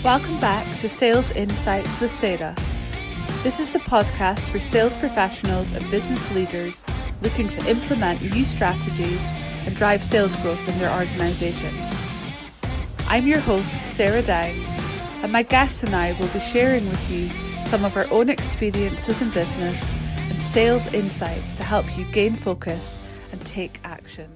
Welcome back to Sales Insights with Sarah. This is the podcast for sales professionals and business leaders looking to implement new strategies and drive sales growth in their organisations. I'm your host, Sarah Downs, and my guests and I will be sharing with you some of our own experiences in business and sales insights to help you gain focus and take action.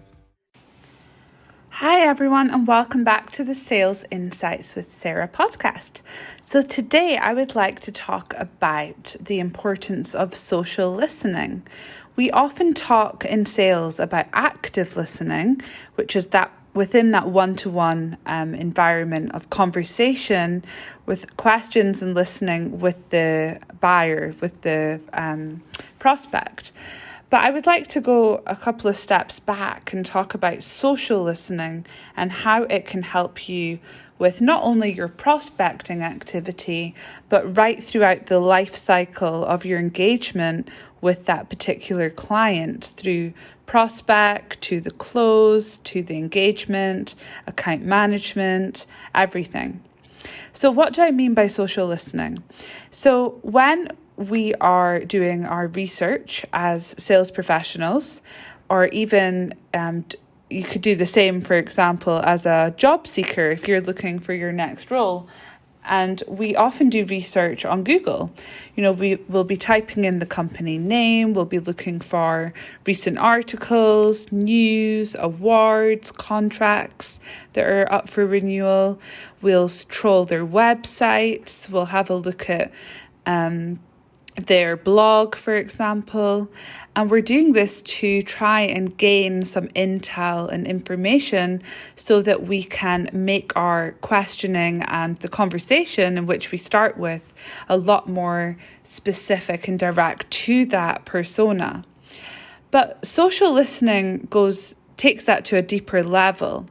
Hi everyone, and welcome back to the Sales Insights with Sarah podcast. So today I would like to talk about the importance of social listening. We often talk in sales about active listening, which is that within that one-to-one environment of conversation with questions and listening with the buyer, with the prospect. But I would like to go a couple of steps back and talk about social listening and how it can help you with not only your prospecting activity, but right throughout the life cycle of your engagement with that particular client through prospect to the close, to the engagement, account management, everything. So what do I mean by social listening? So when we are doing our research as sales professionals, or even you could do the same, for example, as a job seeker if you're looking for your next role. And we often do research on Google. We will be typing in the company name, we'll be looking for recent articles, news, awards, contracts that are up for renewal. We'll troll their websites, we'll have a look at their blog, for example, and we're doing this to try and gain some intel and information so that we can make our questioning and the conversation in which we start with a lot more specific and direct to that persona. But social listening takes that to a deeper level.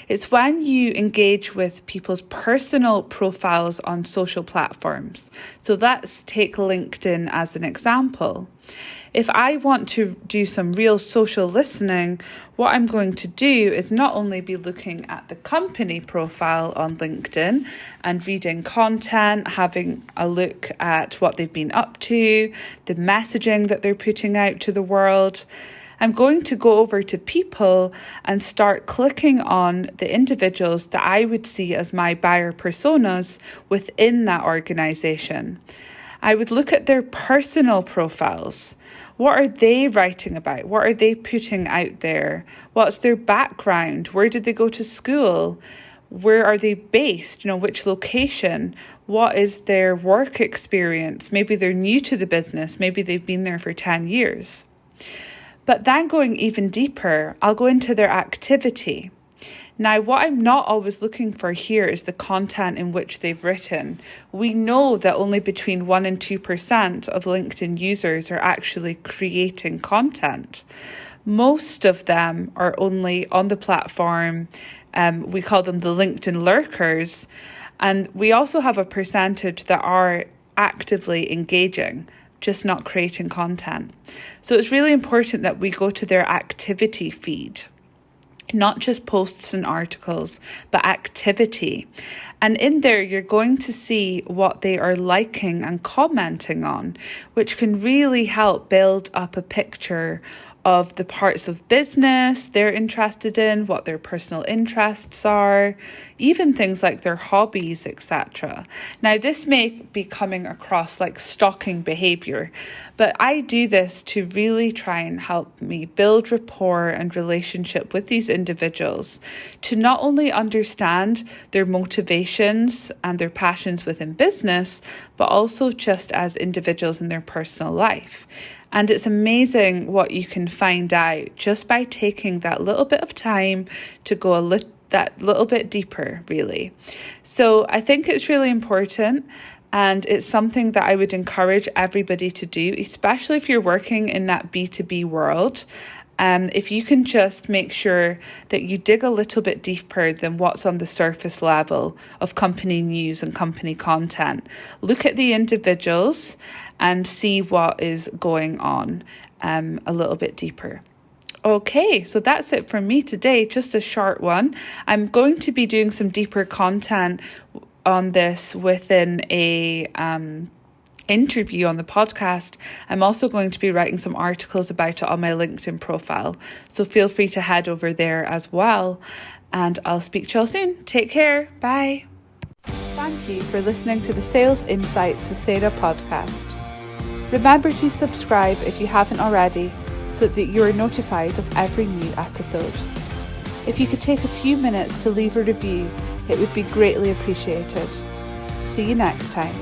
It's when you engage with people's personal profiles on social platforms. So let's take LinkedIn as an example. If I want to do some real social listening, what I'm going to do is not only be looking at the company profile on LinkedIn and reading content, having a look at what they've been up to, the messaging that they're putting out to the world. I'm going to go over to people and start clicking on the individuals that I would see as my buyer personas within that organization. I would look at their personal profiles. What are they writing about? What are they putting out there? What's their background? Where did they go to school? Where are they based? Which location? What is their work experience? Maybe they're new to the business. Maybe they've been there for 10 years. But then going even deeper, I'll go into their activity. Now, what I'm not always looking for here is the content in which they've written. We know that only between 1% and 2% of LinkedIn users are actually creating content. Most of them are only on the platform. We call them the LinkedIn lurkers. And we also have a percentage that are actively engaging, just not creating content. So it's really important that we go to their activity feed, not just posts and articles, but activity. And in there, you're going to see what they are liking and commenting on, which can really help build up a picture of the parts of business they're interested in, what their personal interests are, even things like their hobbies, etc. Now, this may be coming across like stalking behavior, but I do this to really try and help me build rapport and relationship with these individuals to not only understand their motivations and their passions within business, but also just as individuals in their personal life. And it's amazing what you can find out just by taking that little bit of time to go that little bit deeper, really. So I think it's really important, and it's something that I would encourage everybody to do, especially if you're working in that B2B world. If you can just make sure that you dig a little bit deeper than what's on the surface level of company news and company content, look at the individuals and see what is going on a little bit deeper. Okay, so that's it from me today, just a short one. I'm going to be doing some deeper content on this within a interview on the podcast, I'm also going to be writing some articles about it on my LinkedIn profile. So feel free to head over there as well. And I'll speak to you all soon. Take care. Bye. Thank you for listening to the Sales Insights with Sarah podcast. Remember to subscribe if you haven't already, so that you are notified of every new episode. If you could take a few minutes to leave a review, it would be greatly appreciated. See you next time.